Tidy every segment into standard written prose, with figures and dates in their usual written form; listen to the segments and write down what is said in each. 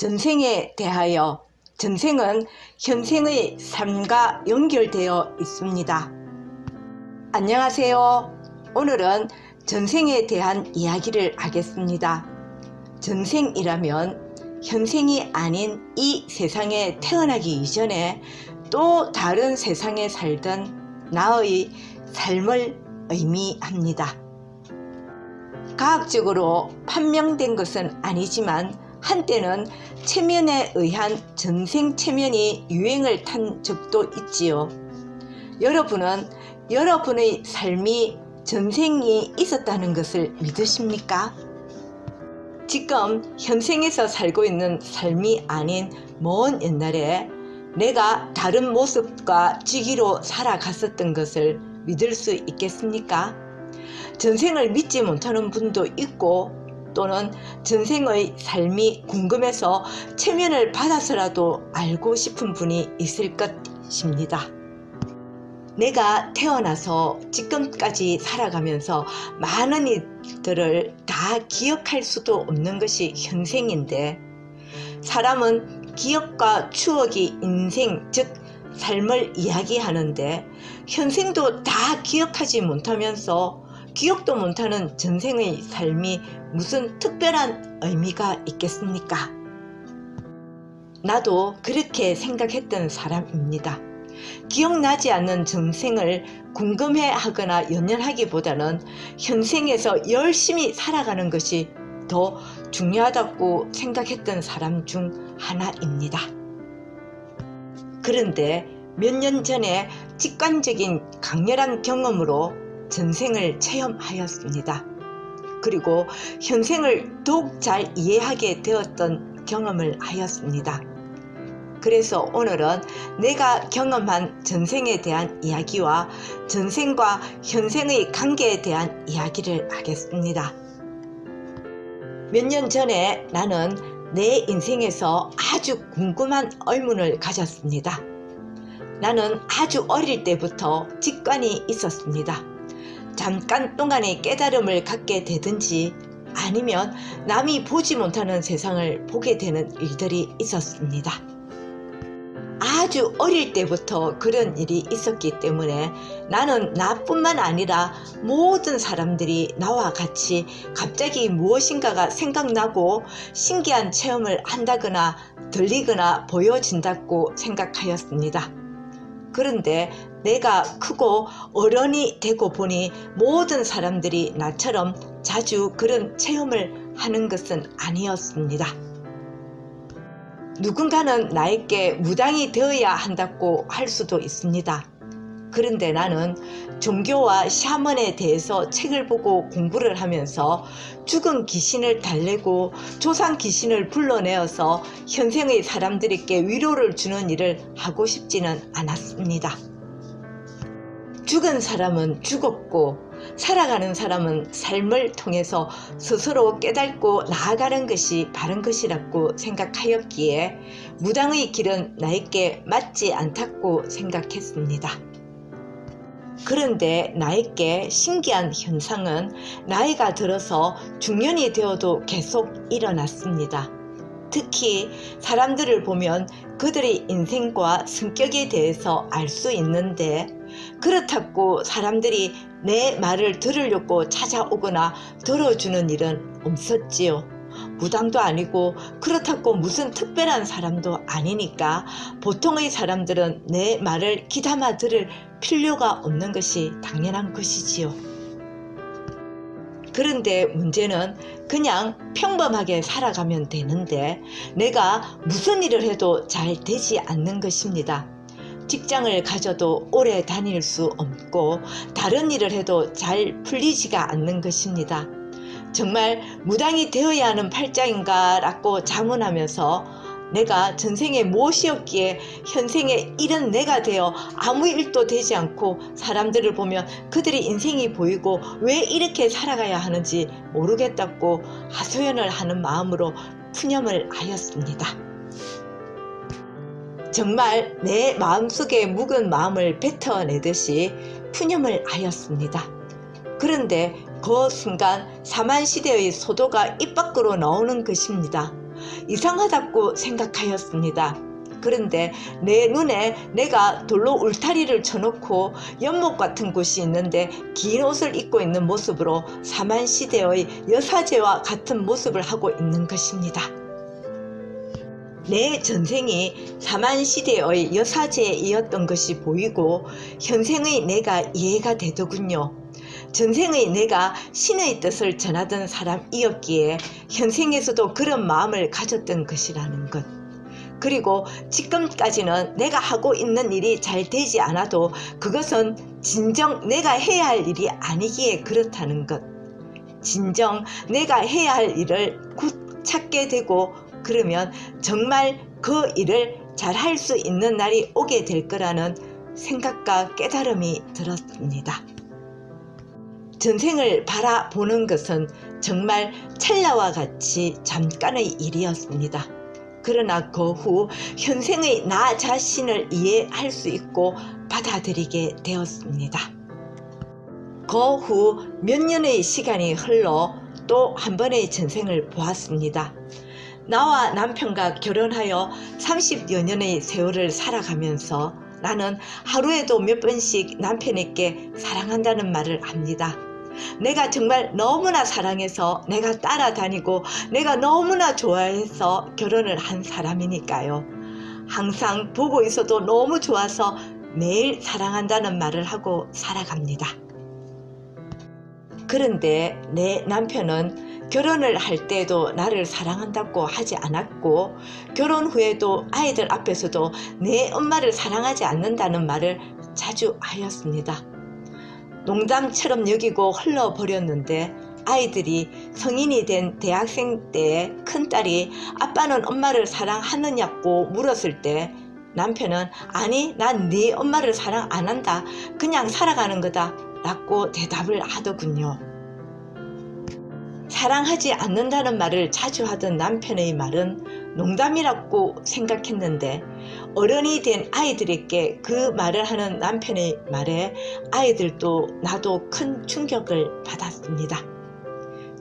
전생에 대하여 전생은 현생의 삶과 연결되어 있습니다. 안녕하세요. 오늘은 전생에 대한 이야기를 하겠습니다. 전생이라면 현생이 아닌 이 세상에 태어나기 이전에 또 다른 세상에 살던 나의 삶을 의미합니다. 과학적으로 판명된 것은 아니지만 한때는 체면에 의한 전생 체면이 유행을 탄 적도 있지요. 여러분은 여러분의 삶이 전생이 있었다는 것을 믿으십니까? 지금 현생에서 살고 있는 삶이 아닌 먼 옛날에 내가 다른 모습과 직위로 살아갔었던 것을 믿을 수 있겠습니까? 전생을 믿지 못하는 분도 있고 또는 전생의 삶이 궁금해서 체면을 받아서라도 알고 싶은 분이 있을 것입니다. 내가 태어나서 지금까지 살아가면서 많은 일들을 다 기억할 수도 없는 것이 현생인데, 사람은 기억과 추억이 인생, 즉 삶을 이야기하는데 현생도 다 기억하지 못하면서 기억도 못하는 전생의 삶이 무슨 특별한 의미가 있겠습니까? 나도 그렇게 생각했던 사람입니다. 기억나지 않는 전생을 궁금해하거나 연연하기보다는 현생에서 열심히 살아가는 것이 더 중요하다고 생각했던 사람 중 하나입니다. 그런데 몇 년 전에 직관적인 강렬한 경험으로 전생을 체험하였습니다. 그리고 현생을 더욱 잘 이해하게 되었던 경험을 하였습니다. 그래서 오늘은 내가 경험한 전생에 대한 이야기와 전생과 현생의 관계에 대한 이야기를 하겠습니다. 몇 년 전에 나는 내 인생에서 아주 궁금한 의문을 가졌습니다. 나는 아주 어릴 때부터 직관이 있었습니다. 잠깐 동안의 깨달음을 갖게 되든지 아니면 남이 보지 못하는 세상을 보게 되는 일들이 있었습니다. 아주 어릴 때부터 그런 일이 있었기 때문에 나는 나뿐만 아니라 모든 사람들이 나와 같이 갑자기 무엇인가가 생각나고 신기한 체험을 한다거나 들리거나 보여진다고 생각하였습니다. 그런데 내가 크고 어른이 되고 보니 모든 사람들이 나처럼 자주 그런 체험을 하는 것은 아니었습니다. 누군가는 나에게 무당이 되어야 한다고 할 수도 있습니다. 그런데 나는 종교와 샤먼에 대해서 책을 보고 공부를 하면서 죽은 귀신을 달래고 조상 귀신을 불러내어서 현생의 사람들에게 위로를 주는 일을 하고 싶지는 않았습니다. 죽은 사람은 죽었고 살아가는 사람은 삶을 통해서 스스로 깨닫고 나아가는 것이 바른 것이라고 생각하였기에 무당의 길은 나에게 맞지 않다고 생각했습니다. 그런데 나에게 신기한 현상은 나이가 들어서 중년이 되어도 계속 일어났습니다. 특히 사람들을 보면 그들의 인생과 성격에 대해서 알 수 있는데, 그렇다고 사람들이 내 말을 들으려고 찾아오거나 들어주는 일은 없었지요. 무당도 아니고 그렇다고 무슨 특별한 사람도 아니니까 보통의 사람들은 내 말을 귀담아 들을 필요가 없는 것이 당연한 것이지요. 그런데 문제는 그냥 평범하게 살아가면 되는데 내가 무슨 일을 해도 잘 되지 않는 것입니다. 직장을 가져도 오래 다닐 수 없고 다른 일을 해도 잘 풀리지가 않는 것입니다. 정말 무당이 되어야 하는 팔자인가 라고 자문하면서 내가 전생에 무엇이었기에 현생에 이런 내가 되어 아무 일도 되지 않고 사람들을 보면 그들의 인생이 보이고 왜 이렇게 살아가야 하는지 모르겠다고 하소연을 하는 마음으로 푸념을 하였습니다. 정말 내 마음속에 묵은 마음을 뱉어내듯이 푸념을 하였습니다. 그런데 그 순간 사만시대의 소도가 입 밖으로 나오는 것입니다. 이상하다고 생각하였습니다. 그런데 내 눈에 내가 돌로 울타리를 쳐놓고 연못 같은 곳이 있는데 긴 옷을 입고 있는 모습으로 사만시대의 여사제와 같은 모습을 하고 있는 것입니다. 내 전생이 사만시대의 여사제이었던 것이 보이고 현생의 내가 이해가 되더군요. 전생의 내가 신의 뜻을 전하던 사람이었기에 현생에서도 그런 마음을 가졌던 것이라는 것. 그리고 지금까지는 내가 하고 있는 일이 잘 되지 않아도 그것은 진정 내가 해야 할 일이 아니기에 그렇다는 것. 진정 내가 해야 할 일을 곧 찾게 되고 그러면 정말 그 일을 잘 할 수 있는 날이 오게 될 거라는 생각과 깨달음이 들었습니다. 전생을 바라보는 것은 정말 찰나와 같이 잠깐의 일이었습니다. 그러나 그 후 현생의 나 자신을 이해할 수 있고 받아들이게 되었습니다. 그 후 몇 년의 시간이 흘러 또 한 번의 전생을 보았습니다. 나와 남편과 결혼하여 30여 년의 세월을 살아가면서 나는 하루에도 몇 번씩 남편에게 사랑한다는 말을 합니다. 내가 정말 너무나 사랑해서 내가 따라다니고 내가 너무나 좋아해서 결혼을 한 사람이니까요. 항상 보고 있어도 너무 좋아서 매일 사랑한다는 말을 하고 살아갑니다. 그런데 내 남편은 결혼을 할 때도 나를 사랑한다고 하지 않았고 결혼 후에도 아이들 앞에서도 내 엄마를 사랑하지 않는다는 말을 자주 하였습니다. 농담처럼 여기고 흘러버렸는데 아이들이 성인이 된 대학생 때 큰딸이 아빠는 엄마를 사랑하느냐고 물었을 때 남편은 아니 난 네 엄마를 사랑 안 한다 그냥 살아가는 거다 라고 대답을 하더군요. 사랑하지 않는다는 말을 자주 하던 남편의 말은 농담이라고 생각했는데 어른이 된 아이들에게 그 말을 하는 남편의 말에 아이들도 나도 큰 충격을 받았습니다.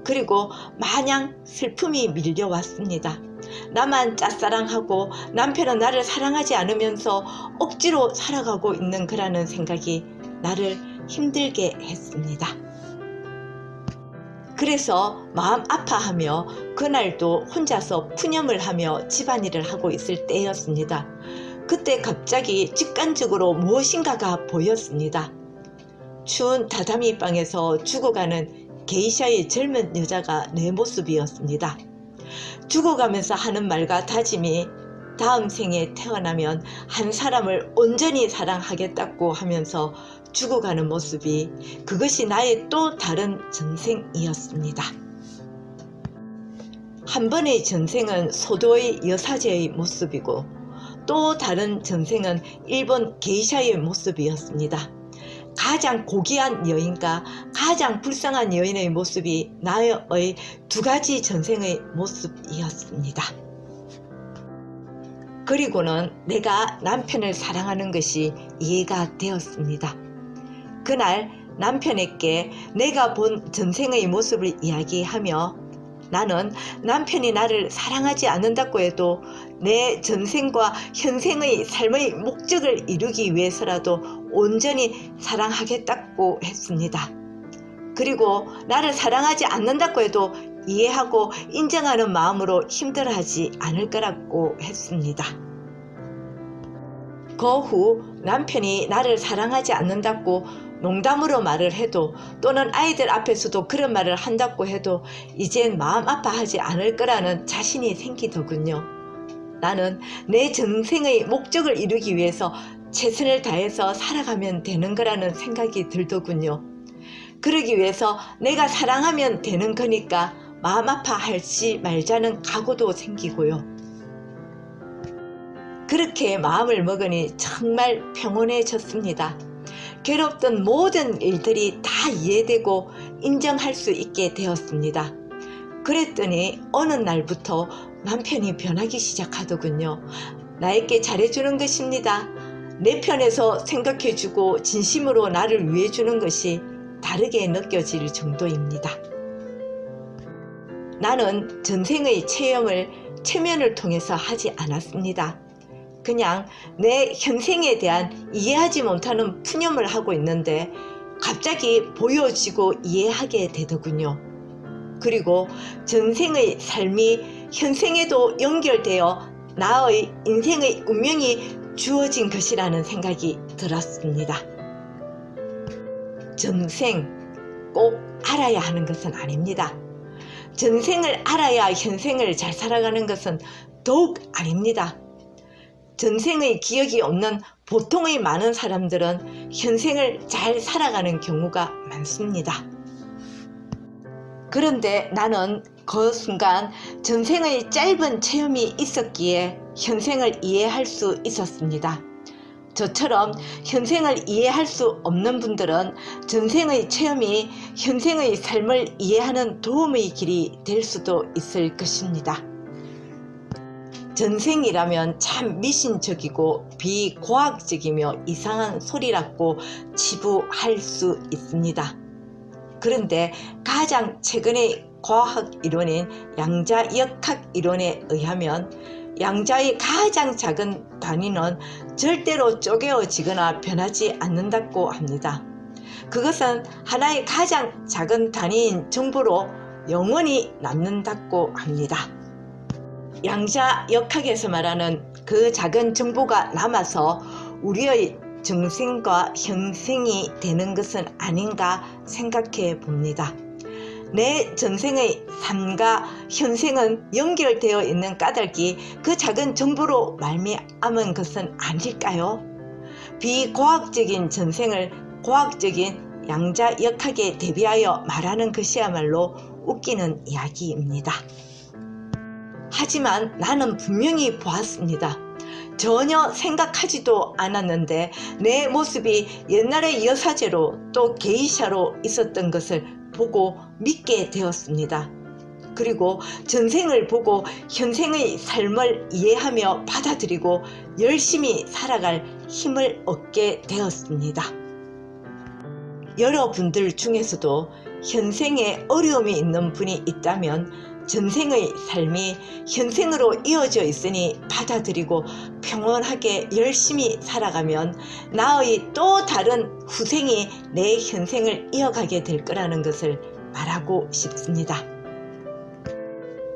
그리고 마냥 슬픔이 밀려왔습니다. 나만 짝사랑하고 남편은 나를 사랑하지 않으면서 억지로 살아가고 있는 거라는 생각이 나를 힘들게 했습니다. 그래서 마음 아파하며 그날도 혼자서 푸념을 하며 집안일을 하고 있을 때였습니다. 그때 갑자기 직관적으로 무엇인가가 보였습니다. 추운 다다미 방에서 죽어가는 게이샤의 젊은 여자가 내 모습이었습니다. 죽어가면서 하는 말과 다짐이 다음 생에 태어나면 한 사람을 온전히 사랑하겠다고 하면서 죽어가는 모습이 그것이 나의 또 다른 전생이었습니다. 한 번의 전생은 소도의 여사제의 모습이고 또 다른 전생은 일본 게이샤의 모습이었습니다. 가장 고귀한 여인과 가장 불쌍한 여인의 모습이 나의 두 가지 전생의 모습이었습니다. 그리고는 내가 남편을 사랑하는 것이 이해가 되었습니다. 그날 남편에게 내가 본 전생의 모습을 이야기하며 나는 남편이 나를 사랑하지 않는다고 해도 내 전생과 현생의 삶의 목적을 이루기 위해서라도 온전히 사랑하겠다고 했습니다. 그리고 나를 사랑하지 않는다고 해도 이해하고 인정하는 마음으로 힘들어하지 않을 거라고 했습니다. 그 후 남편이 나를 사랑하지 않는다고 농담으로 말을 해도 또는 아이들 앞에서도 그런 말을 한다고 해도 이젠 마음 아파하지 않을 거라는 자신이 생기더군요. 나는 내 전생의 목적을 이루기 위해서 최선을 다해서 살아가면 되는 거라는 생각이 들더군요. 그러기 위해서 내가 사랑하면 되는 거니까 마음 아파하지 말자는 각오도 생기고요. 그렇게 마음을 먹으니 정말 평온해졌습니다. 괴롭던 모든 일들이 다 이해되고 인정할 수 있게 되었습니다. 그랬더니 어느 날부터 남편이 변하기 시작하더군요. 나에게 잘해주는 것입니다. 내 편에서 생각해주고 진심으로 나를 위해주는 것이 다르게 느껴질 정도입니다. 나는 전생의 체험을 체면을 통해서 하지 않았습니다. 그냥 내 현생에 대한 이해하지 못하는 푸념을 하고 있는데 갑자기 보여지고 이해하게 되더군요. 그리고 전생의 삶이 현생에도 연결되어 나의 인생의 운명이 주어진 것이라는 생각이 들었습니다. 전생 꼭 알아야 하는 것은 아닙니다. 전생을 알아야 현생을 잘 살아가는 것은 더욱 아닙니다. 전생의 기억이 없는 보통의 많은 사람들은 현생을 잘 살아가는 경우가 많습니다. 그런데 나는 그 순간 전생의 짧은 체험이 있었기에 현생을 이해할 수 있었습니다. 저처럼 현생을 이해할 수 없는 분들은 전생의 체험이 현생의 삶을 이해하는 도움의 길이 될 수도 있을 것입니다. 전생이라면 참 미신적이고 비과학적이며 이상한 소리라고 치부할 수 있습니다. 그런데 가장 최근의 과학 이론인 양자역학 이론에 의하면 양자의 가장 작은 단위는 절대로 쪼개어지거나 변하지 않는다고 합니다. 그것은 하나의 가장 작은 단위인 정보로 영원히 남는다고 합니다. 양자역학에서 말하는 그 작은 정보가 남아서 우리의 정생과 현생이 되는 것은 아닌가 생각해 봅니다. 내 전생의 삶과 현생은 연결되어 있는 까닭이 그 작은 정보로 말미암은 것은 아닐까요? 비과학적인 전생을 과학적인 양자역학에 대비하여 말하는 것이야말로 웃기는 이야기입니다. 하지만 나는 분명히 보았습니다. 전혀 생각하지도 않았는데 내 모습이 옛날의 여사제로 또 게이샤로 있었던 것을 보고 믿게 되었습니다. 그리고 전생을 보고 현생의 삶을 이해하며 받아들이고 열심히 살아갈 힘을 얻게 되었습니다. 여러분들 중에서도 현생에 어려움이 있는 분이 있다면 전생의 삶이 현생으로 이어져 있으니 받아들이고 평온하게 열심히 살아가면 나의 또 다른 후생이 내 현생을 이어가게 될 거라는 것을 말하고 싶습니다.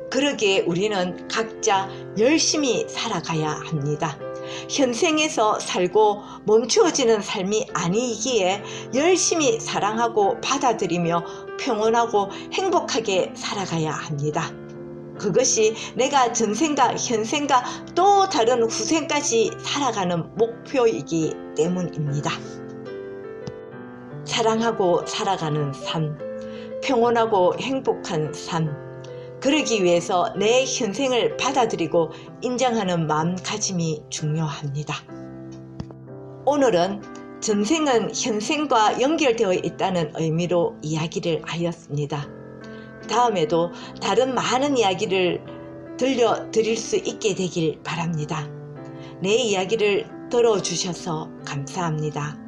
그러기에 우리는 각자 열심히 살아가야 합니다. 현생에서 살고 멈추어지는 삶이 아니기에 열심히 사랑하고 받아들이며 평온하고 행복하게 살아가야 합니다. 그것이 내가 전생과 현생과 또 다른 후생까지 살아가는 목표이기 때문입니다. 사랑하고 살아가는 삶, 평온하고 행복한 삶, 그러기 위해서 내 현생을 받아들이고 인정하는 마음가짐이 중요합니다. 오늘은 전생은 현생과 연결되어 있다는 의미로 이야기를 하였습니다. 다음에도 다른 많은 이야기를 들려드릴 수 있게 되길 바랍니다. 내 이야기를 들어주셔서 감사합니다.